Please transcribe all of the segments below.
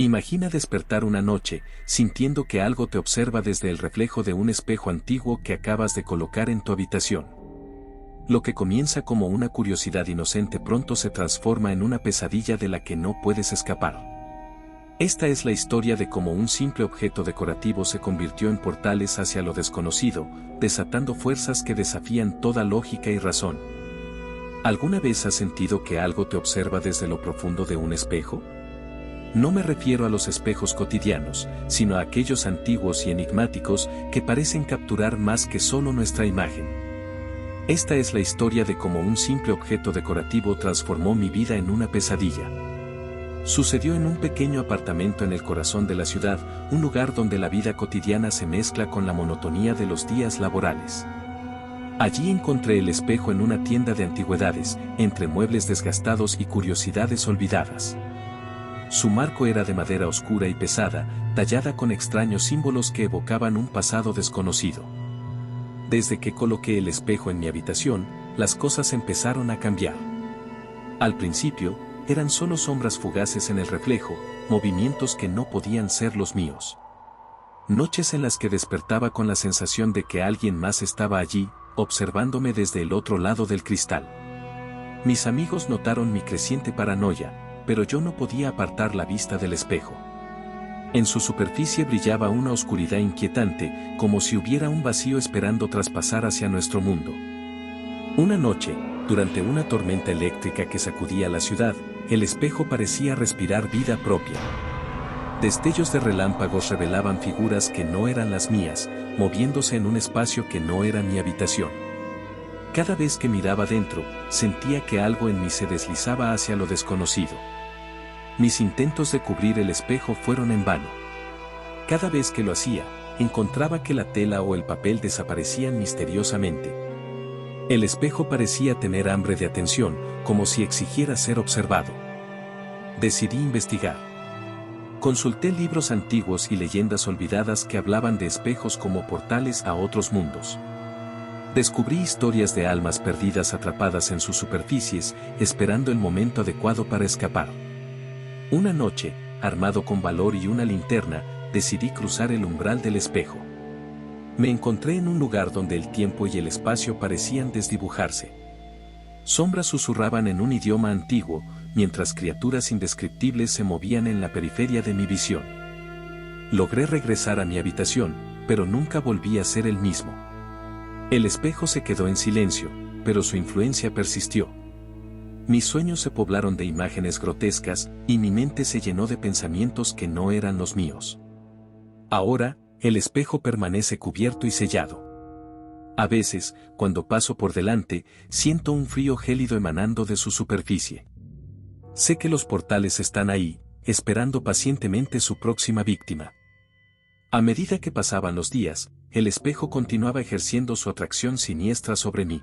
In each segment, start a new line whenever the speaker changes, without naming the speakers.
Imagina despertar una noche, sintiendo que algo te observa desde el reflejo de un espejo antiguo que acabas de colocar en tu habitación. Lo que comienza como una curiosidad inocente pronto se transforma en una pesadilla de la que no puedes escapar. Esta es la historia de cómo un simple objeto decorativo se convirtió en portales hacia lo desconocido, desatando fuerzas que desafían toda lógica y razón. ¿Alguna vez has sentido que algo te observa desde lo profundo de un espejo? No me refiero a los espejos cotidianos, sino a aquellos antiguos y enigmáticos que parecen capturar más que solo nuestra imagen. Esta es la historia de cómo un simple objeto decorativo transformó mi vida en una pesadilla. Sucedió en un pequeño apartamento en el corazón de la ciudad, un lugar donde la vida cotidiana se mezcla con la monotonía de los días laborales. Allí encontré el espejo en una tienda de antigüedades, entre muebles desgastados y curiosidades olvidadas. Su marco era de madera oscura y pesada, tallada con extraños símbolos que evocaban un pasado desconocido. Desde que coloqué el espejo en mi habitación, las cosas empezaron a cambiar. Al principio, eran solo sombras fugaces en el reflejo, movimientos que no podían ser los míos. Noches en las que despertaba con la sensación de que alguien más estaba allí, observándome desde el otro lado del cristal. Mis amigos notaron mi creciente paranoia, pero yo no podía apartar la vista del espejo. En su superficie brillaba una oscuridad inquietante, como si hubiera un vacío esperando traspasar hacia nuestro mundo. Una noche, durante una tormenta eléctrica que sacudía la ciudad, el espejo parecía respirar vida propia. Destellos de relámpagos revelaban figuras que no eran las mías, moviéndose en un espacio que no era mi habitación. Cada vez que miraba dentro, sentía que algo en mí se deslizaba hacia lo desconocido. Mis intentos de cubrir el espejo fueron en vano. Cada vez que lo hacía, encontraba que la tela o el papel desaparecían misteriosamente. El espejo parecía tener hambre de atención, como si exigiera ser observado. Decidí investigar. Consulté libros antiguos y leyendas olvidadas que hablaban de espejos como portales a otros mundos. Descubrí historias de almas perdidas atrapadas en sus superficies, esperando el momento adecuado para escapar. Una noche, armado con valor y una linterna, decidí cruzar el umbral del espejo. Me encontré en un lugar donde el tiempo y el espacio parecían desdibujarse. Sombras susurraban en un idioma antiguo, mientras criaturas indescriptibles se movían en la periferia de mi visión. Logré regresar a mi habitación, pero nunca volví a ser el mismo. El espejo se quedó en silencio, pero su influencia persistió. Mis sueños se poblaron de imágenes grotescas, y mi mente se llenó de pensamientos que no eran los míos. Ahora, el espejo permanece cubierto y sellado. A veces, cuando paso por delante, siento un frío gélido emanando de su superficie. Sé que los portales están ahí, esperando pacientemente su próxima víctima. A medida que pasaban los días, el espejo continuaba ejerciendo su atracción siniestra sobre mí.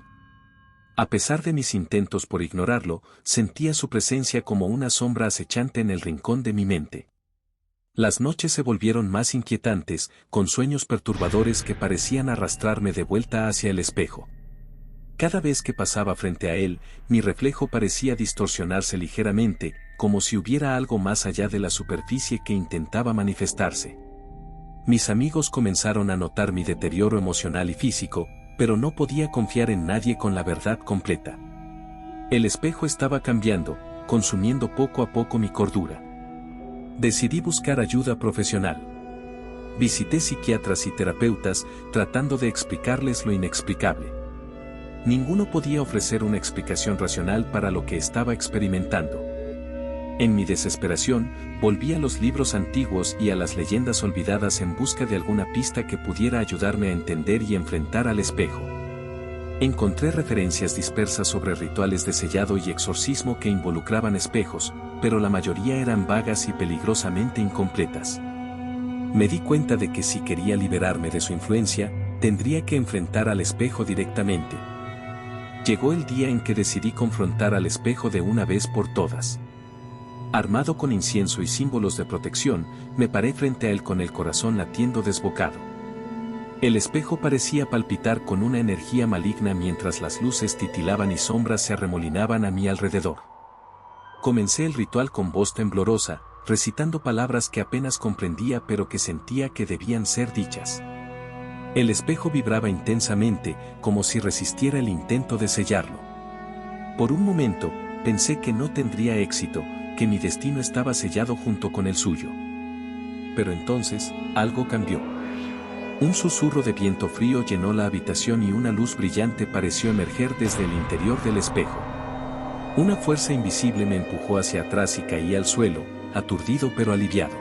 A pesar de mis intentos por ignorarlo, sentía su presencia como una sombra acechante en el rincón de mi mente. Las noches se volvieron más inquietantes, con sueños perturbadores que parecían arrastrarme de vuelta hacia el espejo. Cada vez que pasaba frente a él, mi reflejo parecía distorsionarse ligeramente, como si hubiera algo más allá de la superficie que intentaba manifestarse. Mis amigos comenzaron a notar mi deterioro emocional y físico, pero no podía confiar en nadie con la verdad completa. El espejo estaba cambiando, consumiendo poco a poco mi cordura. Decidí buscar ayuda profesional. Visité psiquiatras y terapeutas, tratando de explicarles lo inexplicable. Ninguno podía ofrecer una explicación racional para lo que estaba experimentando. En mi desesperación, volví a los libros antiguos y a las leyendas olvidadas en busca de alguna pista que pudiera ayudarme a entender y enfrentar al espejo. Encontré referencias dispersas sobre rituales de sellado y exorcismo que involucraban espejos, pero la mayoría eran vagas y peligrosamente incompletas. Me di cuenta de que si quería liberarme de su influencia, tendría que enfrentar al espejo directamente. Llegó el día en que decidí confrontar al espejo de una vez por todas. Armado con incienso y símbolos de protección, me paré frente a él con el corazón latiendo desbocado. El espejo parecía palpitar con una energía maligna mientras las luces titilaban y sombras se arremolinaban a mi alrededor. Comencé el ritual con voz temblorosa, recitando palabras que apenas comprendía pero que sentía que debían ser dichas. El espejo vibraba intensamente, como si resistiera el intento de sellarlo. Por un momento, pensé que no tendría éxito, que mi destino estaba sellado junto con el suyo. Pero entonces, algo cambió. Un susurro de viento frío llenó la habitación y una luz brillante pareció emerger desde el interior del espejo. Una fuerza invisible me empujó hacia atrás y caí al suelo, aturdido pero aliviado.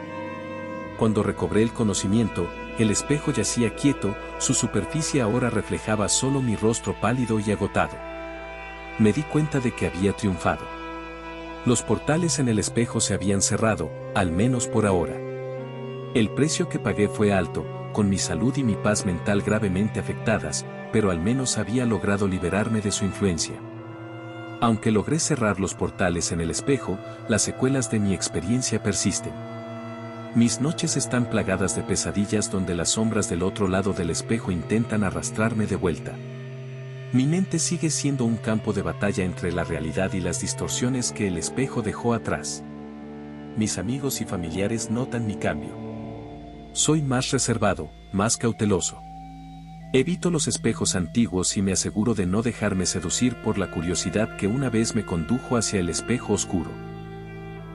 Cuando recobré el conocimiento, el espejo yacía quieto, su superficie ahora reflejaba solo mi rostro pálido y agotado. Me di cuenta de que había triunfado. Los portales en el espejo se habían cerrado, al menos por ahora. El precio que pagué fue alto, con mi salud y mi paz mental gravemente afectadas, pero al menos había logrado liberarme de su influencia. Aunque logré cerrar los portales en el espejo, las secuelas de mi experiencia persisten. Mis noches están plagadas de pesadillas donde las sombras del otro lado del espejo intentan arrastrarme de vuelta. Mi mente sigue siendo un campo de batalla entre la realidad y las distorsiones que el espejo dejó atrás. Mis amigos y familiares notan mi cambio. Soy más reservado, más cauteloso. Evito los espejos antiguos y me aseguro de no dejarme seducir por la curiosidad que una vez me condujo hacia el espejo oscuro.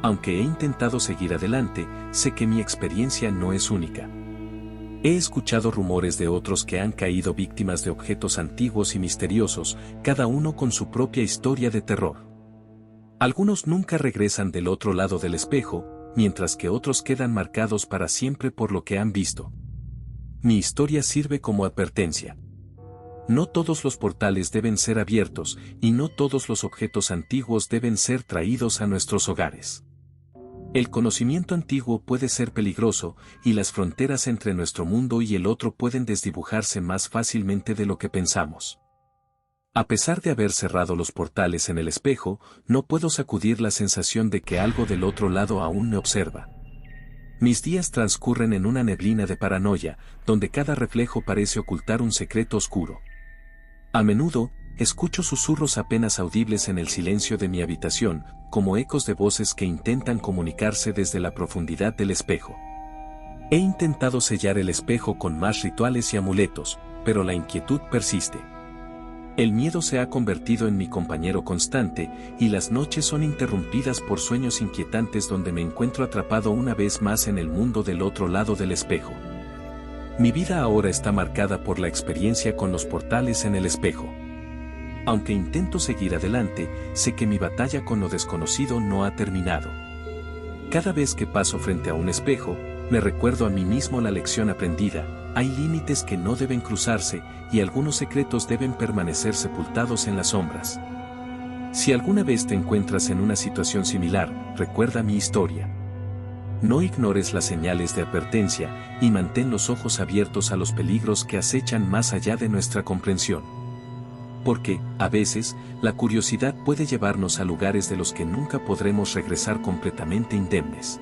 Aunque he intentado seguir adelante, sé que mi experiencia no es única. He escuchado rumores de otros que han caído víctimas de objetos antiguos y misteriosos, cada uno con su propia historia de terror. Algunos nunca regresan del otro lado del espejo, mientras que otros quedan marcados para siempre por lo que han visto. Mi historia sirve como advertencia. No todos los portales deben ser abiertos, y no todos los objetos antiguos deben ser traídos a nuestros hogares. El conocimiento antiguo puede ser peligroso, y las fronteras entre nuestro mundo y el otro pueden desdibujarse más fácilmente de lo que pensamos. A pesar de haber cerrado los portales en el espejo, no puedo sacudir la sensación de que algo del otro lado aún me observa. Mis días transcurren en una neblina de paranoia, donde cada reflejo parece ocultar un secreto oscuro. A menudo, escucho susurros apenas audibles en el silencio de mi habitación, como ecos de voces que intentan comunicarse desde la profundidad del espejo. He intentado sellar el espejo con más rituales y amuletos, pero la inquietud persiste. El miedo se ha convertido en mi compañero constante, y las noches son interrumpidas por sueños inquietantes donde me encuentro atrapado una vez más en el mundo del otro lado del espejo. Mi vida ahora está marcada por la experiencia con los portales en el espejo. Aunque intento seguir adelante, sé que mi batalla con lo desconocido no ha terminado. Cada vez que paso frente a un espejo, me recuerdo a mí mismo la lección aprendida: hay límites que no deben cruzarse, y algunos secretos deben permanecer sepultados en las sombras. Si alguna vez te encuentras en una situación similar, recuerda mi historia. No ignores las señales de advertencia, y mantén los ojos abiertos a los peligros que acechan más allá de nuestra comprensión. Porque, a veces, la curiosidad puede llevarnos a lugares de los que nunca podremos regresar completamente indemnes.